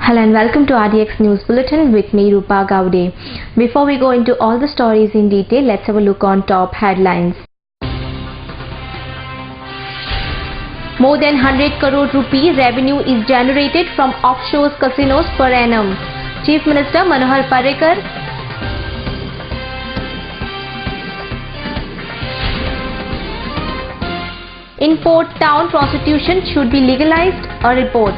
Hello and welcome to RDX News Bulletin with me Rupa Gowde. Before we go into all the stories in detail, let's have a look on top headlines. More than 100 crore rupees revenue is generated from offshore casinos per annum. Chief Minister Manohar Parrikar. In Port Town, prostitution should be legalized. A report.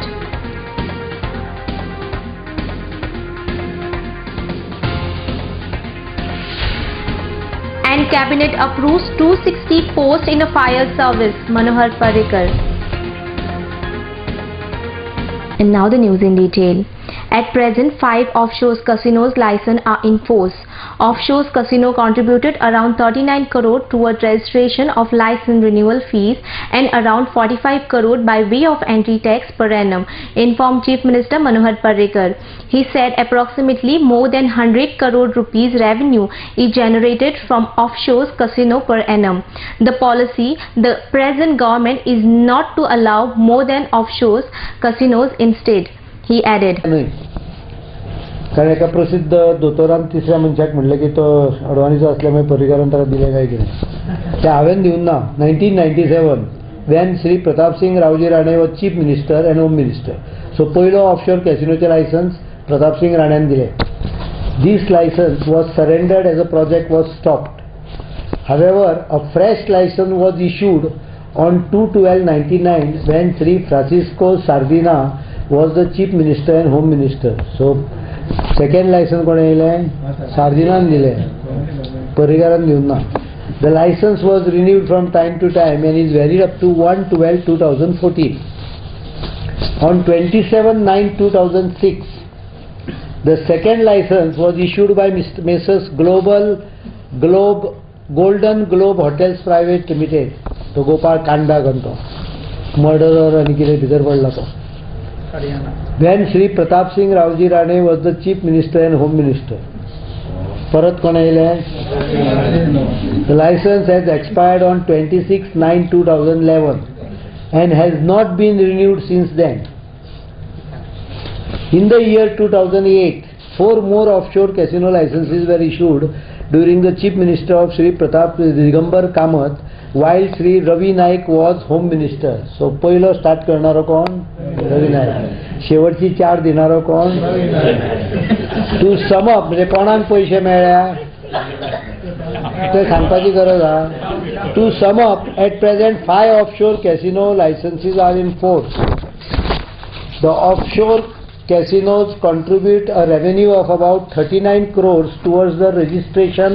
And Cabinet approves 260 posts in a fire service. Manohar Parrikar. And now the news in detail. At present, 5 offshore casinos licenses are in force. Offshore casino contributed around 39 crore toward registration of license renewal fees and around 45 crore by way of entry tax per annum, informed Chief Minister Manohar Parrikar. He said approximately more than 100 crore rupees revenue is generated from offshore casino per annum. The policy, the present government is not to allow more than offshore casinos instead, he added. कारण एका प्रसिद्ध दोतोरान तिसऱ्या मनशाक म्हणले की तो अडवाणीचो असल्यामुळे पर्रीकारान ताका दिले काय कितें ते हांवें दिवन ना. 1997 when Sri Pratap Singh Raoji Rane was Chief Minister and Home Minister. So पयलो offshore casinoचे license Pratap Singh Ranean दिले. This license was surrendered as a project was stopped. However, a fresh license was issued on 2/12/99 when Sri Francisco Sardina was the Chief Minister and Home Minister. So second license कोणे दिले? सार्दिनान दिले, पर्रीकारान दिवन ना. The license was renewed from time to time and is valid up to 1/12/2014. On 27/9/2006, the second license was issued by Messrs. Golden Globe Hotels Private Limited. तो गोपाळ कांडा करतो, murderer आणि कितें भितर पडला तो. When Sri Pratap Singh Raoji Rane was the Chief Minister and Home Minister. परत कोणे येयले? The license has expired on 26/9/2011 and has not been renewed since then. In the year 2008, 4 more offshore casino licenses were issued during the Chief Minister of Sri Pratap Digambar Kamath while Sri Ravi Naik was Home Minister. So पहिलो start करणारो कोण? रवी नाईक. शेवटची 4 दिनारो कोण? तू समप म्हणजे कोणाक पैसे मेळ्ळ्या ते सांगपाची गरज आहा. To sum up at present 5 offshore casino licences are in force. The offshore casinos contribute a revenue of about 39 crores towards the registration,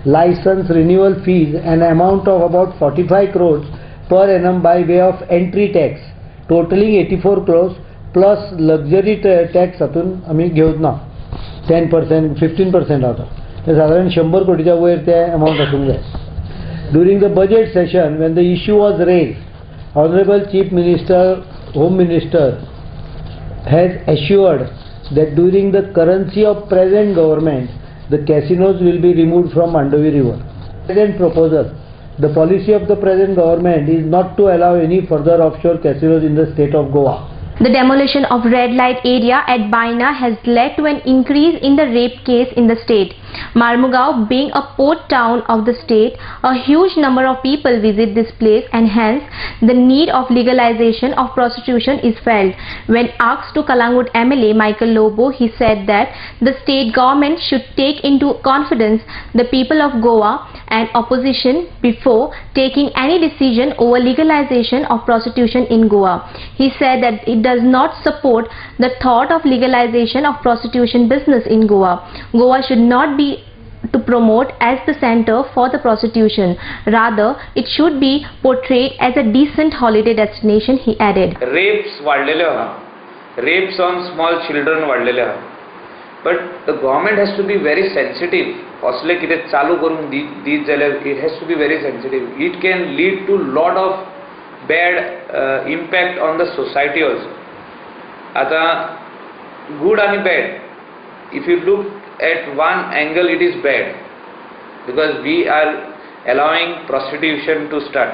license renewal fees and amount of about 45 crores per annum by way of entry tax, totaling 84 crores plus luxury tax हातून आम्ही घेऊत ना. 10%, 15% आता ते साधारण 100 कोटीच्या वयर ते amount आसूंक जाय. During the budget session, when the issue was raised, Honorable Chief Minister, Home Minister has assured that during the currency of present government, the casinos will be removed from Mandovi River. Present proposal, the policy of the present government is not to allow any further offshore casinos in the state of Goa. The demolition of red light area at Baina has led to an increase in the rape case in the state. Marmugao being a port town of the state, a huge number of people visit this place and hence the need of legalization of prostitution is felt. When asked to Kalangut MLA Michael Lobo, he said that the state government should take into confidence the people of Goa and opposition before taking any decision over legalization of prostitution in Goa. He said that it does not support the thought of legalization of prostitution business in Goa. Goa should not be to promote as the center for the prostitution. Rather, it should be portrayed as a decent holiday destination, he added. Rapes वाढलेले आहा. Rapes on small children वाढलेले आहा. But the government has to be very sensitive. असले कितें चालू करून दीत जाल्यार it has to be very sensitive. It can lead to lot of bad impact on the society also. आता good and bad. If you look at one angle, it is bad because we are allowing prostitution to start.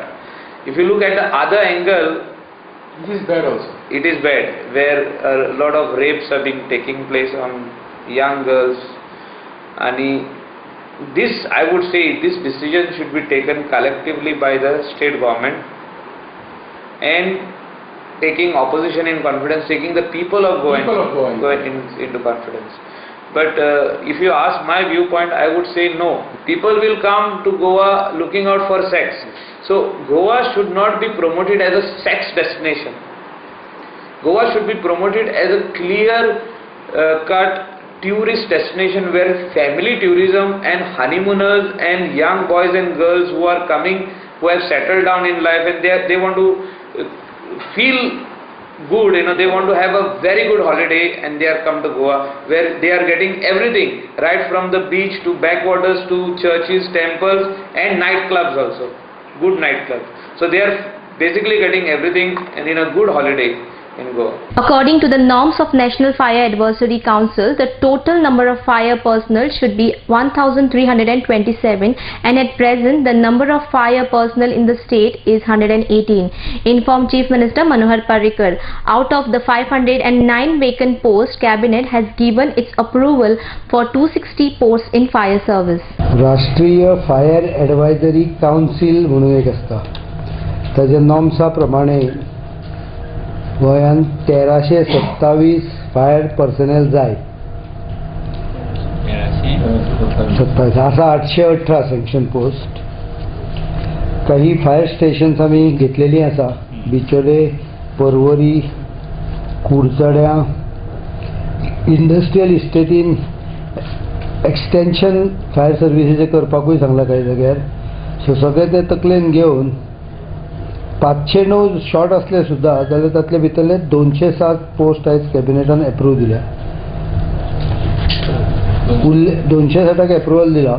If you look at the other angle, this is bad also. it is bad, where a lot of rapes are being taking place on young girls. And this, I would say, this decision should be taken collectively by the state government, and taking opposition in confidence, taking the people of Goa into confidence. But if you ask my viewpoint, I would say no. People will come to Goa looking out for sex. So Goa should not be promoted as a sex destination. Goa should be promoted as a clear-cut tourist destination where family tourism and honeymooners and young boys and girls who are coming, who have settled down in life, and they want to feel good, they want to have a very good holiday, and they are come to Goa, where they are getting everything, right from the beach to backwaters to churches, temples, and nightclubs also, good nightclubs. So they are basically getting everything and in a good holiday in Goa. According to the norms of National Fire Advisory Council, the total number of fire personnel should be 1,327, and at present the number of fire personnel in the state is 118, informed Chief Minister Manohar Parrikar. Out of the 509 vacant posts, Cabinet has given its approval for 260 posts in fire service. राष्ट्रीय fire एडवायझरी council म्हणून एक आसता, ताच्या नॉर्म्सा प्रमाणे गोंयांत 1327 fire personnel जाय, 818 sanction post. काही fire stations आमी घेतलेली आसा, बिचोले, पर्वरी, कुडचड्या, इंडस्ट्रियल इस्टेटीन एक्सटेंशन फायर सर्विसीचे करपाकूय सांगला काही जाग्यार. सो सगळे ते तकलेन घेवन 509 शॉर्ट असले सुद्धा जाल्यार तातले भितरले 207 पोस्ट आयज कॅबिनेटान एप्रूव दिल्या. 260 एप्रुवल दिला.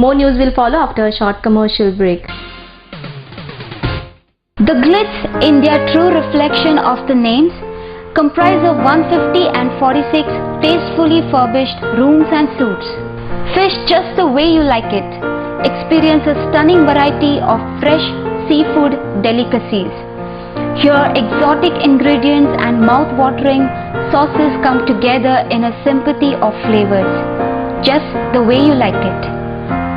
More news will follow after a short commercial break. The Glitz, India true reflection of the names, comprise of 150 and 46 tastefully furbished rooms and suites. Fish just the way you like it. Experience a stunning variety of fresh seafood delicacies. Here, exotic ingredients and mouth-watering sauces come together in a symphony of flavors, just the way you like it.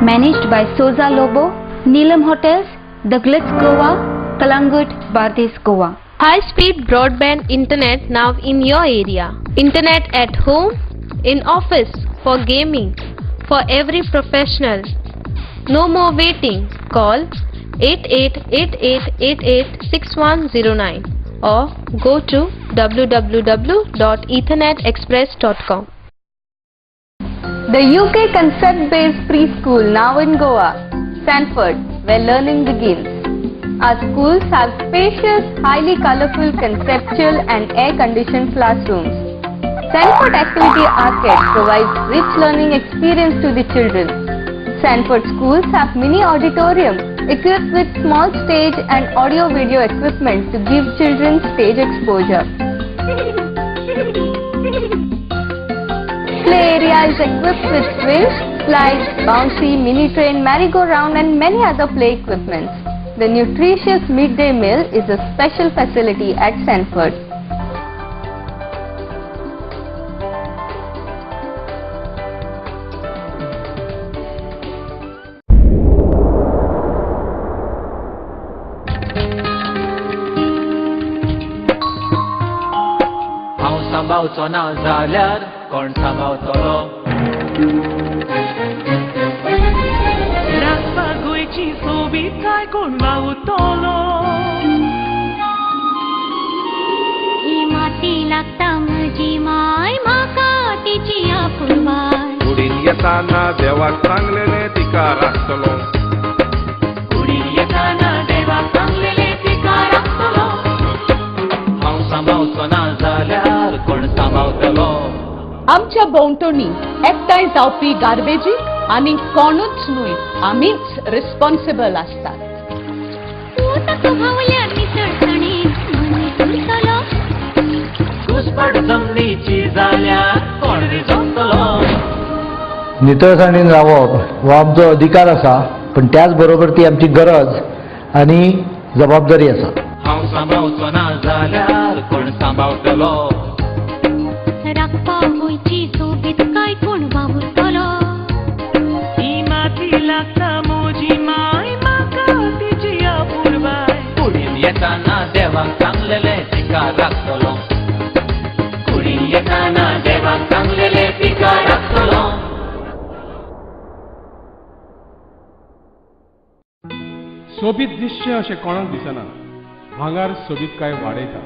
Managed by Soza Lobo, Neelam Hotels, The Glitz Goa, Kalangut, Bardez Goa. High-speed broadband internet now in your area. Internet at home, in office, for gaming, for every professional. No more waiting. Call 8888886109 or go to www.ethernetexpress.com. The UK concept-based preschool now in Goa, Sanford, where learning begins. Our schools have spacious, highly colorful, conceptual and air-conditioned classrooms. Sanford Activity Arcade provides rich learning experience to the children. Sanford schools have mini auditorium equipped with small stage and audio-video equipment to give children stage exposure. Play area is equipped with swings, slides, bouncy, mini train, merry-go-round and many other play equipments. The nutritious midday meal is a special facility at Sanford. सांभाळचो ना जाल्यार कोण सांभाळतलो. राखपाक गोंयची सोबीतकाय कोण वावुरतलो. ही माती लागता म्हजी माय, म्हाका तिची आपुरबाय. कुडीन येताना देवाक सांगलेले तिका राखतलो. कुडीन येताना देवाक सांगलेले तिका राखतलो. हांव सांभाळचो ना जाल्यार कोण सांभाळतलो. आमच्या भोंवतणी एकठांय जावपी गार्बेजीक आनी कोणूच न्हय, आमीच रिस्पॉन्सिबल आसतात. उदक व्हांवल्यार नितळसाणीन मनीस उरतलो. घुसपट जमनीची जाल्यार कोण रिजवतलो. नितळसाणीन रावप हो आमचो अधिकार आसा, पण त्याच बरोबर ती आमची गरज आनी जबाबदारी आसा. हांव सांबाळचो ना जाल्यार कोण सांबाळटलो राखपा गोंयची सोबीत काय कोण वावुरतलो ही माती लागता मोजी माय म्हाका तिची अपुरबाय कुडीन येताना देवाक सांगलेले तिका राखतलो कुडीन येताना देवाक सांगलेले तिका राखतलो सोबीत दिसचें अशें कोणाक दिसना भांगार सोबीत काय वाडयता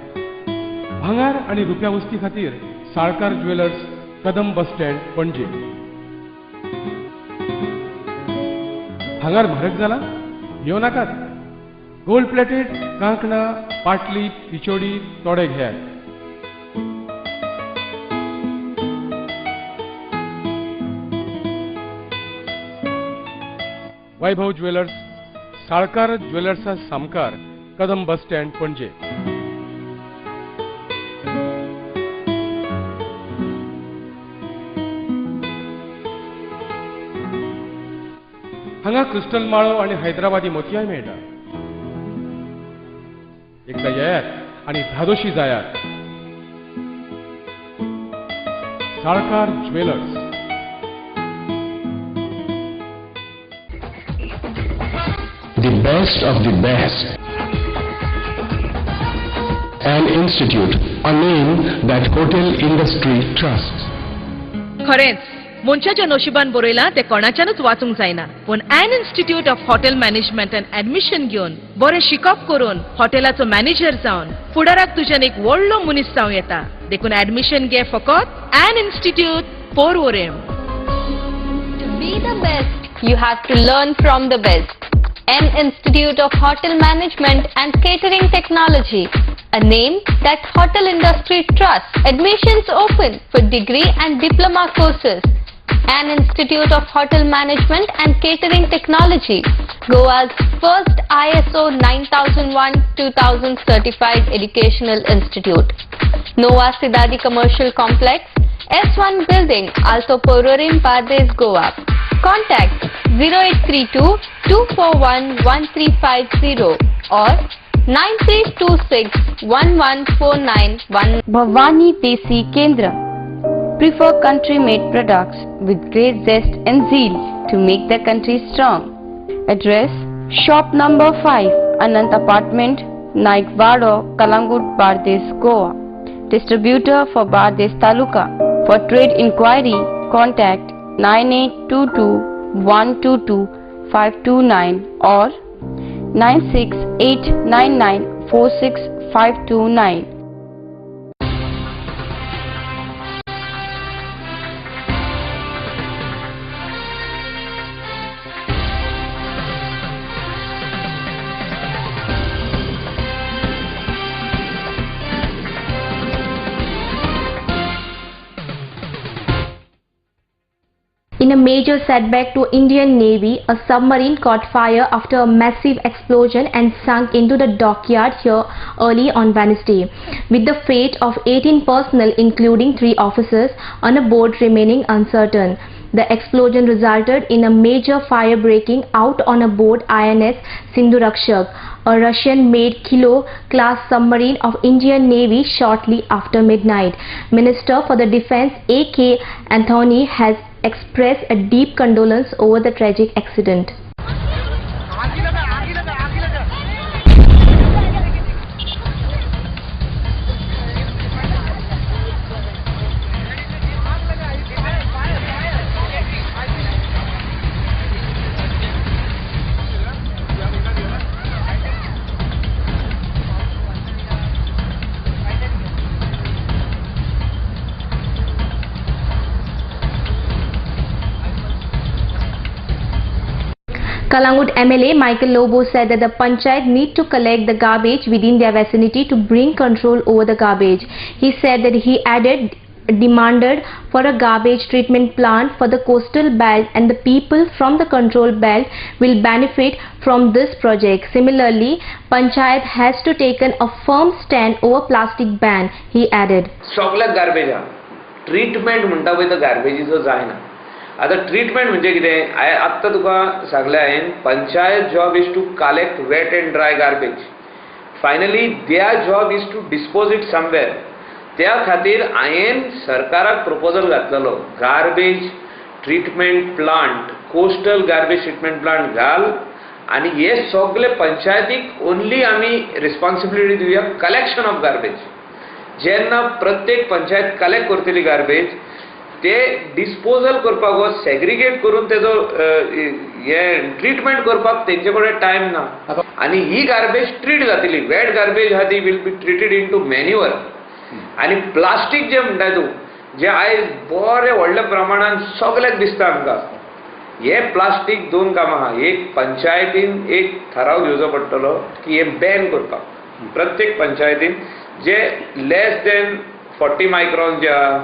भांगार आनी रुप्या वस्ती खातीर साळकार ज्वेलर्स कदम बस स्टँड पणजे भांगार म्हारग जाला येवं नाकात गोल्ड प्लेटेड कांकणां पाटली पिचोडी तोडे घेयात वैभव ज्वेलर्स साळकार ज्वेलर्सा सामकार कदम बस स्टँड पणजे हांगा क्रिस्टल माळो आनी हैदराबादी मोतयाय मेळटा एकदा येयात आनी धादोशी जायात Salkar jewellers The best of the best. An institute, a name that hotel industry trusts. खरेंच मनशाच्या नशिबान बरयला ते कोणाच्यानच वाचूंक जायना पण an institute of hotel management and admission घेवन बरें शिकप करून हॉटेलाचो मॅनेजर जावन फुडाराक तुज्यान एक व्हडलो मनीस जावं येता देखून ऍडमिशन घे फकत an institute Porvorim To be the best, you have to learn from the best. An Institute of Hotel Management and Catering Technology, a name that hotel industry trusts. Admissions open for degree and diploma courses. An Institute of Hotel Management and Catering Technology, Goa's first ISO 9001-2000 certified educational institute. Nova Sidadi Commercial Complex, S1 Building, Alto Pororim, Pardes, Goa. Contact 0832 241 1350 or 9326 1149 Bhavani Desi Kendra. Prefer country-made products with great zest and zeal to make the country strong. Address: Shop number 5, Anant Apartment, Naikvado, Kalangut, Bardes, Goa. Distributor for Bardes Taluka. For trade inquiry, contact 9822 122 529 or 96899 46529. In a major setback to Indian Navy, a submarine caught fire after a massive explosion and sunk into the dockyard here early on Wednesday, with the fate of 18 personnel including 3 officers on a board remaining uncertain. The explosion resulted in a major fire breaking out on a board INS Sindhurakshak, a Russian-made Kilo-class submarine of Indian Navy shortly after midnight. Minister for the Defense A.K. Anthony has expressed a deep condolence over the tragic accident. Kalangut MLA Michael Lobo said that the Panchayat need to collect the garbage within their vicinity to bring control over the garbage. He said that he demanded for a garbage treatment plant for the coastal belt and the people from the control belt will benefit from this project. Similarly, Panchayat has to take a firm stand over plastic ban, he added. सगळ्या गार्बेजा treatment म्हणटा पळय तो गार्बेजीचो जायना. आता treatment म्हणजे कितें आत्ता तुका सांगलें हांवें panchayat job is to collect wet and dry garbage finally their job is to dispose it somewhere. त्या खातीर हांवें सरकाराक प्रपोजल घातलेलो, garbage treatment plant, coastal garbage treatment plant घाल आणि हे सगळे पंचायतीक ओन्ली आमी रिस्पॉन्सिबिलिटी दिवया कलेक्शन ऑफ गार्बेज. जेन्ना प्रत्येक पंचायत कलेक्ट करतली गार्बेज ते डिस्पोजल करपाक व सेग्रिगेट करून तेजो हे ट्रीटमेंट करपाक तेंचे कडेन टायम ना. आणि ही गार्बेज ट्रीट जातली. वेट गार्बेज आहा ती will be treated into manure. आणि प्लास्टीक जे म्हणटा तूं जे आयज बरे व्हडल्या प्रमाणात सगळ्याक दिसता आमकां, हे प्लास्टीक दोन कामां आहा. एक पंचायतीन एक ठराव घेवचो पडटलो की हे बॅन करपाक. प्रत्येक पंचायतीन जे लेस देन 40 मायक्रॉन जे आहा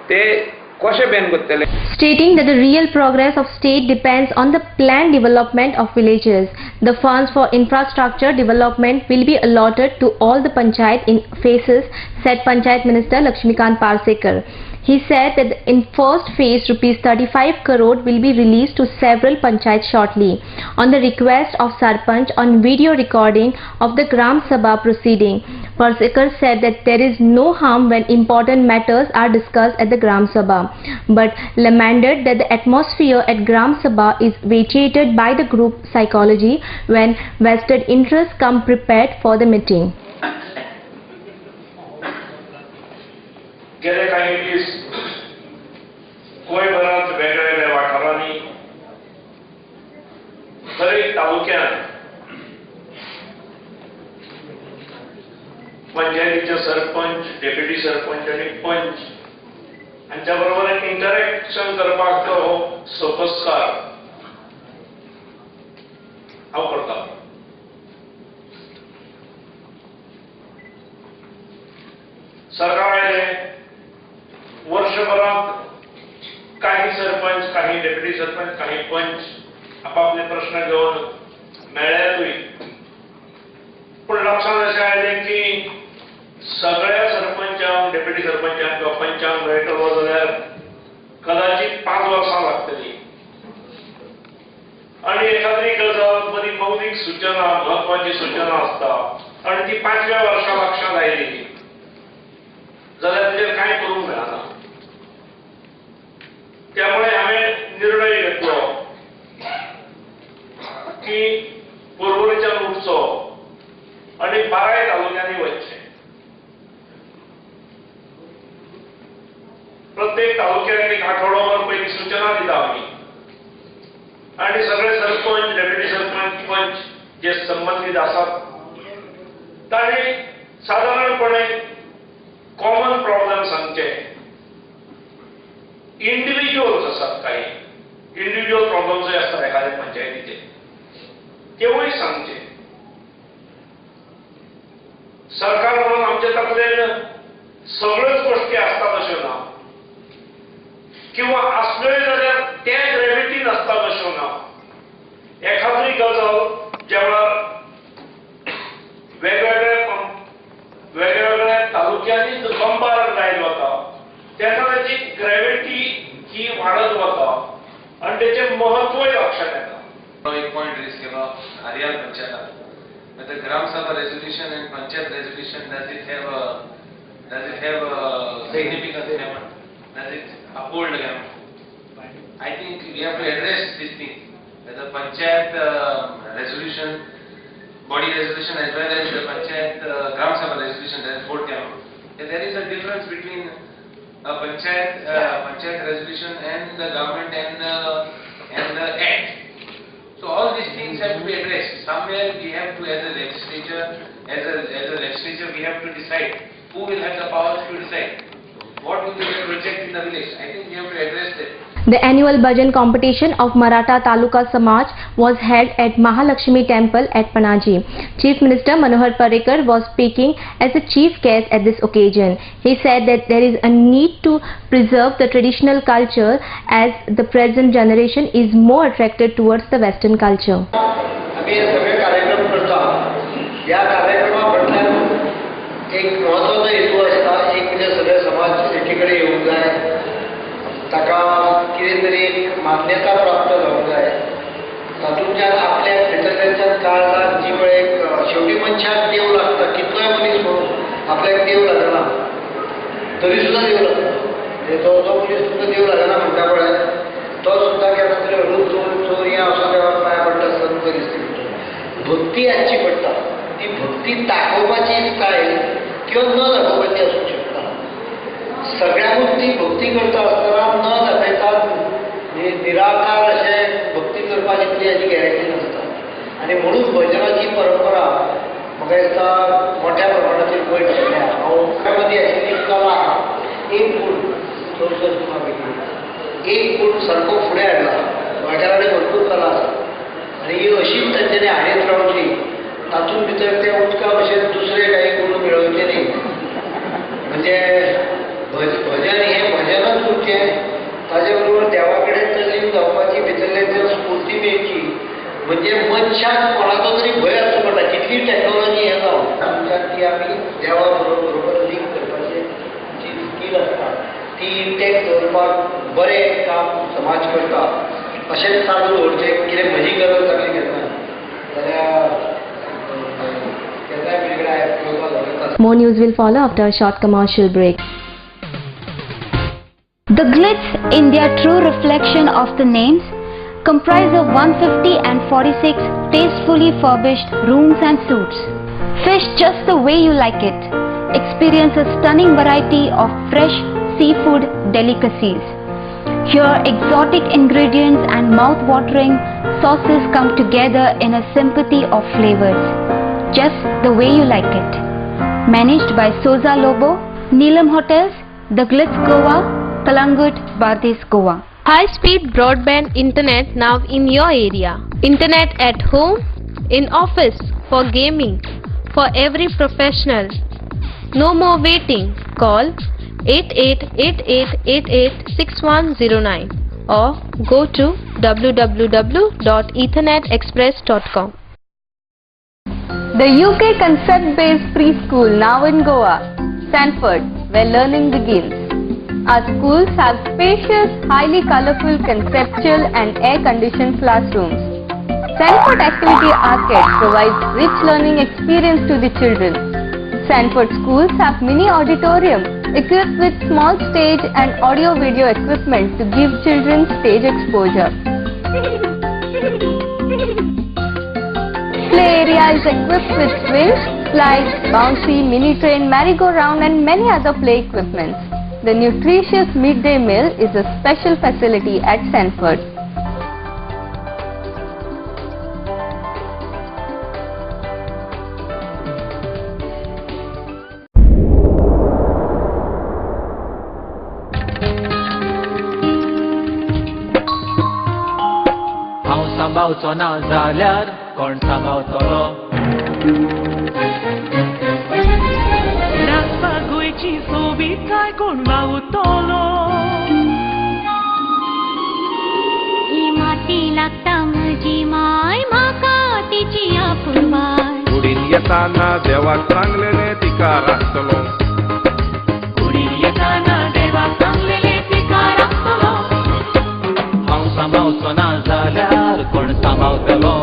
ते कशे बॅन करतले. Stating that the real progress of state depends on the planned development of villages. The funds for infrastructure development will be allotted to all the panchayat in phases, said Panchayat Minister Lakshmikant Parsekar. He said that in first phase rupees 35 crore will be released to several panchayats shortly. On the request of Sarpanch on video recording of the Gram Sabha proceeding, Parsekar said that there is no harm when important matters are discussed at the Gram Sabha, but lamented that the atmosphere at Gram Sabha is vitiated by the group psychology when vested interests come prepared for the meeting. गेले काही दीस गोंयभरांत वेगवेगळ्या वाठारांनी दरेक तालुक्यात पंचायतीचे sarpanch, deputy sarpanch आणि पंच हांच्या बरोबर एक इंटरॅक्शन करपाक तो सोपस्कार हांव करता. सरकार आयले वर्षभरात काही सरपंच, काही डेप्युटी सरपंच, काही पंच आपापले प्रश्न घेऊन मेळ्ळेतूय. पण लक्षात अशें आयलें की सगळ्या सरपंचांक, डेप्युटी सरपंचांक किंवा पंचांक मेळटलो जाल्यार कदाचित 5 वर्सां लागतली. आणि एखादी गजाल बरी मौलिक सूचना, महत्वाची सूचना आसता आणि ती 5व्या वर्सा लक्षात आयली जाल्यार तेजेर कांय करूंक मेळना. त्यामुळे हांवें निर्णय घेतलो की पर्वरीच्यान उठचो आणि 12 तालुक्यांनी वचचें. प्रत्येक तालुक्यात एक आठवडोभर पयलीं सूचना दिता आमी आणि सगळे सरपंच, डेप्युटी सरपंच, पंच जे संबंधित आसात तांणी साधारणपणे कॉमन प्रॉब्लेम सांगचे. इंडिव्हिज्युअल्स असतात, काही इंडिव्हिज्युअल प्रॉब्लेम्स असतात एखाद्या पंचायतीचे, तेवूय सांगचे. सरकार म्हणून आमचे तकलेन सगळ्योच गोष्टी असतात अश्यो ना, किंवा असल्योय जाल्यार त्या ग्रेव्हिटीन असतात अश्यो ना. एखादी गजाल जेव्हा वेगवेगळ्या तालुक्यांनी कंबार लायत वता तेन्ना त्याची ग्रेव्हिटी ही वाढत वता आणि त्याचे महत्वय लक्षात येता. एक पॉइंट रेज केलो हरियाण panchayat. The Gram Sabha resolution and Panchayat resolution, does it have significance? Does it uphold Gram? I think we have to address this thing. The Panchayat resolution, body resolution, as well as the Panchayat Gram Sabha resolution, that is fourth Gram. There is a difference between a Panchayat resolution and the government and the act. So all these things have to be addressed. Somewhere we have to, as a legislature, we have to decide who will have the power to decide what will be the project in the village. I think we have to address that. The annual bhajan competition of Maratha Taluka Samaj was held at Mahalakshmi Temple at Panaji. Chief Minister Manohar Parrikar was speaking as a chief guest at this occasion. He said that there is a need to preserve the traditional culture as the present generation is more attracted towards the Western culture. आम्ही हे सगळे कार्यक्रम करता. या कार्यक्रमाबद्दल एक महत्वाचा हेतू असता, एक म्हणजे सगळे समाज एकीकडे येऊन जाय, ताका कितें तरी एक मान्यता प्राप्त जावंक जाय. तातूंतल्यान आपल्या भितरल्यान काळजात जी वेळ एक शेवटी मनशाक देव आसता कितलोय मनीस म्हणून आपल्याक देव लागना तरी सुद्धा देव लागना म्हणजे तो जो मनीस सुद्धा देव लागना म्हणटा पळय तो सुद्धा केन्ना तरी हळू चोर हें असो देवाक पांया पडटा आसतना परिस्थिती भक्ती हाडची पडटा ती भक्ती दाखोवपाची स्टायल किंवा न दाखोवपाची आसूंक शकता सगळ्यांकूच ती भक्ती करता आसतना न दाखयता निराकार अशें भक्ती करपाची इतली हाची गॅरंटी नासता आनी म्हणून भजनाची परंपरा म्हाका दिसता मोठ्या प्रमाणाचेर वयर सरल्या हांव मदीं आशिल्ली कला एक गूण चवसर पैकी एक गूण सारको फुडें हाडला म्हाज्या कडेन भरपूर कला आसा आनी ही अशीच तांच्यांनी हाडीत रावची तातूंत भितर त्या उदका भशेन दुसरे काही गूण मेळोवचे न्ही म्हणजे भजन हें भजनच उरचें ताजे बरोबर देवा कडेन तल्लीन जावपाची भितरल्यान स्फूर्ती मेळची म्हणजे मनशाक कोणाचो तरी भंय आसचो पडटा कितली टॅक्नॉलॉजी हें जावन आमच्याक ती आमी देवा बरोबर लिंक करपाचें जी स्कील आसता ती इंटॅक्ट दवरपाक बरें काम समाज करता अशेंच चालू दवरचें कितें म्हजी गरज जाली केन्ना जाल्यार केन्नाय वेगळें आयकपाक जाता. More news will follow after a short commercial break. The Glitz India True Reflection of the Names comprise of 150 and 46 tastefully furbished rooms and suites. Fish just the way you like it. Experience a stunning variety of fresh seafood delicacies. Here exotic ingredients and mouth-watering sauces come together in a symphony of flavors. Just the way you like it. Managed by Soza Lobo, Neelam Hotels, The Glitz Goa, Kalangut, Bardez, Goa. High-speed broadband internet now in your area. Internet at home, in office, for gaming, for every professional. No more waiting. Call 8888886109 or go to www.ethernetexpress.com. The UK concept-based preschool now in Goa, Sanford, where learning begins. Our schools have spacious, highly colorful, conceptual and air-conditioned classrooms. Sanford Activity Arcade provides rich learning experience to the children. Sanford schools have mini auditorium equipped with small stage and audio-video equipment to give children stage exposure. Play area is equipped with swings, slides, bouncy, mini train, merry-go-round and many other play equipments. The nutritious midday meal is a special facility at Sanford. हांव सांबाळचो ना जाल्यार कोण सांबाळतलो नाचपाक गोंयची सोबीत काय कोण वावुरतलो ही माती लागता म्हजी माय म्हाका तिची आपुरबाय कुडीन येताना देवाक सांगलेले तिका राखतलो कुडीन येताना देवाक सांगलेले तिका राखतलो हांव सांबाळचो ना जाल्यार कोण सांबाळतलो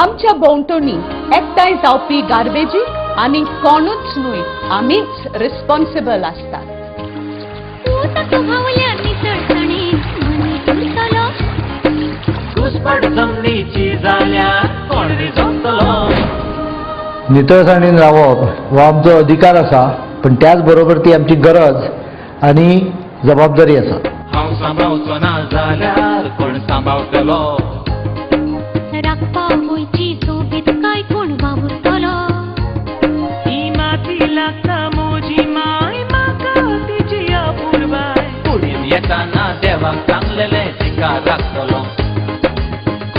आमच्या भोंवतणी एकठांय जावपी गार्बेजी आनी कोणूच न्हय आमीच रिस्पॉन्सिबल आसतात घुसपट जमनीची जाल्यार कोण रिजवतलो नितळसाणीन रावप हो आमचो अधिकार आसा पण त्याच बरोबर ती आमची गरज आनी जबाबदारी आसा हांव सांबाळचो ना जाल्यार कोण सांबाळतलो राखपा गोंयची सोबीत काय कोण वावुरतलो ही माती लागता म्हजी माय म्हाका तिची आपुरबाय कुडीन येताना देवाक सांगलेले तिका राखतलो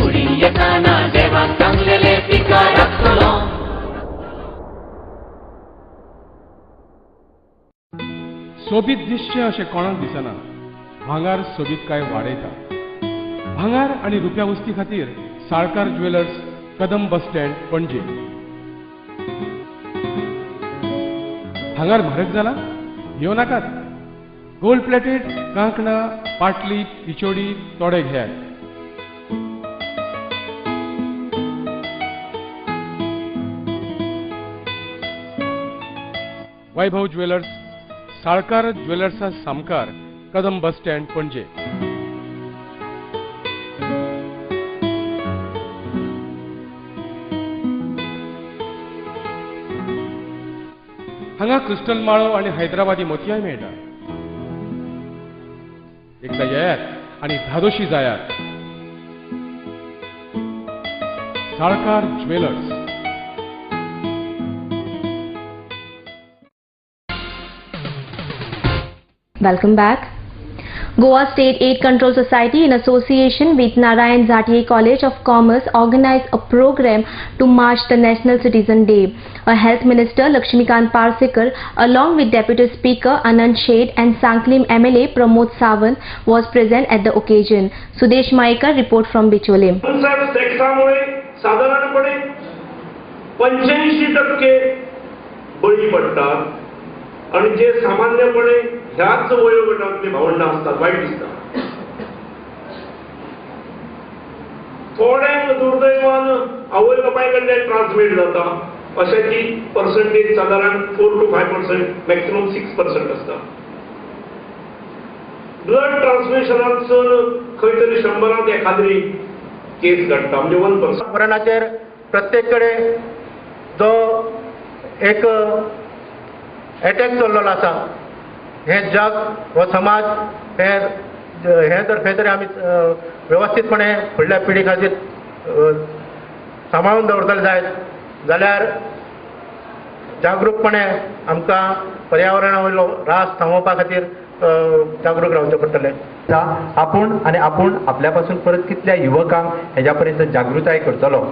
कुडीन येताना देवाक सांगलेले तिका राखतलो सोबीत दिसचें अशें कोणाक दिसना भांगार सोबीत काय वाडयता भांगार आनी रुप्या वस्ती खातीर साळकार ज्वेलर्स कदम बस स्टँड पणजे भांगार म्हारग जाला येवं नाकात गोल्ड प्लेटेड कांकणां पाटली पिचोडी तोडे घेयात वैभव ज्वेलर्स, साळकार ज्वेलर्सा सामकार, कदम बस स्टँड, पणजे. हांगा क्रिस्टल माळो आणि हैदराबादी मोतयाय मेळटा. एकदा येयात आणि धादोशी जायात. Salkar jewellers. Welcome back. Goa State Aid Control Society in association with Narayan Jatiye College of Commerce organized a program to mark the National Citizen Day. A Health Minister Lakshmikant Parsekar along with Deputy Speaker Anand Sheth and Sanklim MLA Pramod Sawant was present at the occasion. Sudesh Maikar report from Bichole. टॅक्सामुळे साधारणपणे 85% बळी पडतात आणि जे सामान्यपणे ह्याच वयोगटातली भावंडं असतात white दिसतात. थोड्या दुर्दैवान आवय बापायकडल्यान ट्रान्समिट जाता अशाची पर्सेंटेज साधारण 4 to 5%, मॅक्सिमम 6% असता. ब्लड ट्रान्समिशनांसून खंय तरी 100 एखादी केस घडटा म्हणजे 1%. मरणाचेर प्रत्येक कडेन जो एक अटॅक चल्लेलो आसा हे जग हो समाज हे तर खंय तरी आमी व्यवस्थितपणे फुडल्या पिढी खातीर सांबाळून दवरतले जायत जाल्यार जागरूकपणे आमकां पर्यावरणा वयलो ऱ्हास थांबोवपा खातीर जागरूक रावचें पडटलें. आपूण आपल्या पासून परत कितल्या युवकांक हेज्या पर्यंत जागृताय करतलो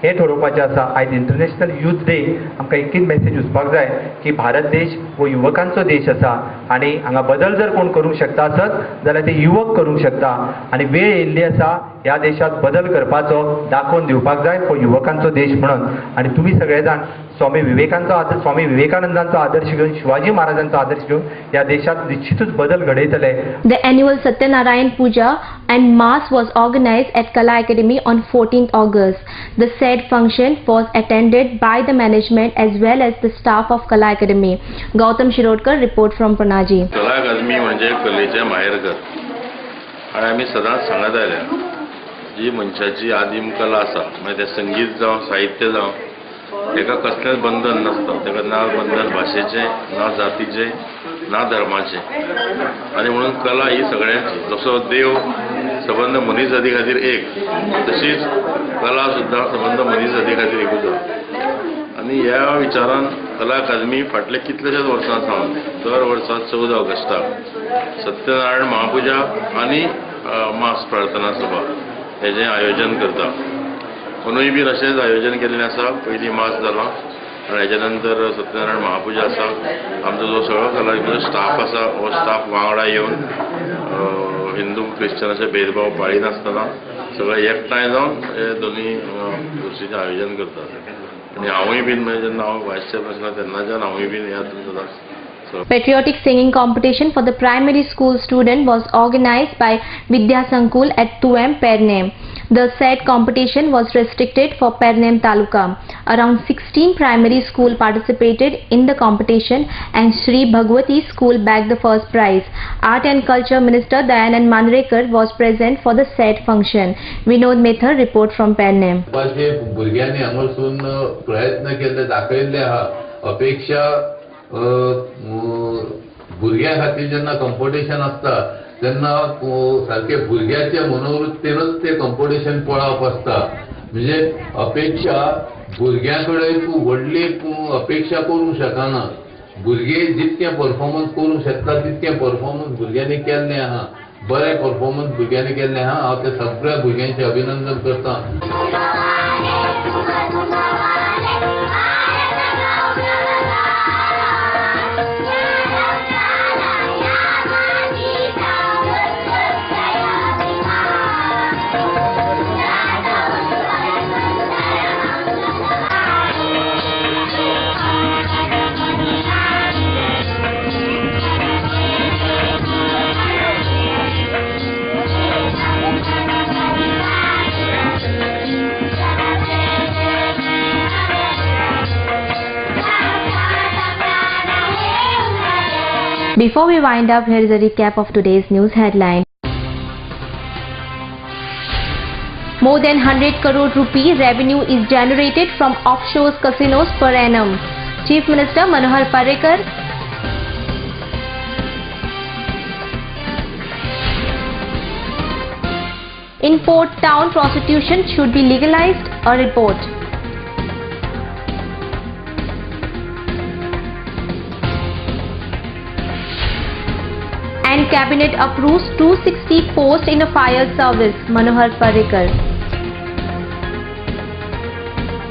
हे ठरवपाचें आसा. आयज इंटरनॅशनल यूथ डे आमकां एकच मेसेज वचपाक जाय की भारत देश हो युवकांचो देश आसा आनी हांगा बदल जर कोण करूंक शकता आसत जाल्यार ते युवक करूंक शकता आनी वेळ येयल्ली आसा ह्या देशात बदल करपाचो दाखोवन दिवपाक जाय हो युवकांचो देश म्हणून. आनी तुमी सगळे जाण स्वामी विवेकानंदांचो आदर्श घेवन शिवाजी महाराजांचो आदर्श घेवन ह्या देशात निश्चितूच बदल घडयतले. The annual Satyanarayan Puja and Mass was organized at Kala Academy on 14th August. The said function was attended by the management as well as the staff of Kala Academy. Gautam Shirodkar report from Panaji. Kala Academy म्हणजे कलेचे माहेरघर आणि आम्ही सदांच सांगत आयल्या जी मनशाची आदीम कला आसा म्हणजे ते संगीत जावं साहित्य जावं तेका कसलेंच बंधन नसता. तेका ना बंधन भाशेचें ना जातीचें ना धर्माचें आनी म्हणून कला ही सगळ्यांची. जसो देव संबंध मनीस जाती खातीर एक तशीच कला सुद्दां संबंध मनीस जाती खातीर एकूच आसा. आनी ह्या विचारान कला अकादमी फाटल्या कितल्याशाच वर्सां सावन दर वर्सा 14 ऑगस्टाक सत्यनारायण महापुजा आनी मास प्रार्थना सभा हेजें आयोजन करता. कोणूय बी अशेंच आयोजन केल्लें आसा. पयलीं मास जालो आनी हेच्या नंतर सत्यनारायण महापुजा आसा. आमचो जो सगळो कला स्टाफ आसा हो स्टाफ वांगडा येवन हिंदू क्रिश्चनाचे भेदभाव पाळिनासतना सगळे एकठांय जावन हे दोनी गोश्टीचें आयोजन करतात. आनी हांवूय बीन जेन्ना हांव वायस चॅरमन आसलो तेन्नाच्यान हांवूय बीन ह्या सदांच. Patriotic singing competition for the primary school student was organized by Vidya Sankul at 2M Pernem. The said competition was restricted for Pernem Taluka. Around 16 primary school participated in the competition and Sri Bhagwati School bagged the first prize. Art and Culture Minister Dayanand Manrekar was present for the said function. Vinod Methar report from Pernem. भुरग्यांनी हांगासून प्रयत्न केले दाखयले आहा अपेक्षा भुरग्यां खातीर जेन्ना competition आसता तेन्ना सारखे भुरग्याच्या मनोवृत्तीनच ते कॉम्पिटिशन पळोवप आसता. म्हणजे अपेक्षा भुरग्यां कडेन तूं व्हडली अपेक्षा करूंक शकना. भुरगे जितके परफॉर्मन्स करूंक शकता तितके परफॉर्मन्स भुरग्यांनी केल्ले आहा. बरे परफॉर्मन्स भुरग्यांनी केल्ले आहा. हांव ते सगळ्या भुरग्यांचे अभिनंदन करता. Before we wind up, here is a recap of today's news headline. More than 100 crore rupee revenue is generated from offshore casinos per annum. Chief Minister Manohar Parrikar. In Port Town, prostitution should be legalized. A report. And Cabinet approves 260 posts in a fire service. Manohar Parrikar.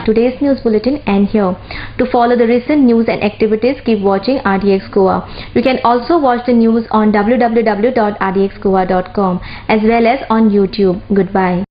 Today's news bulletin ends here. To follow the recent news and activities, keep watching RDX Goa. You can also watch the news on www.rdxgoa.com as well as on YouTube. Goodbye.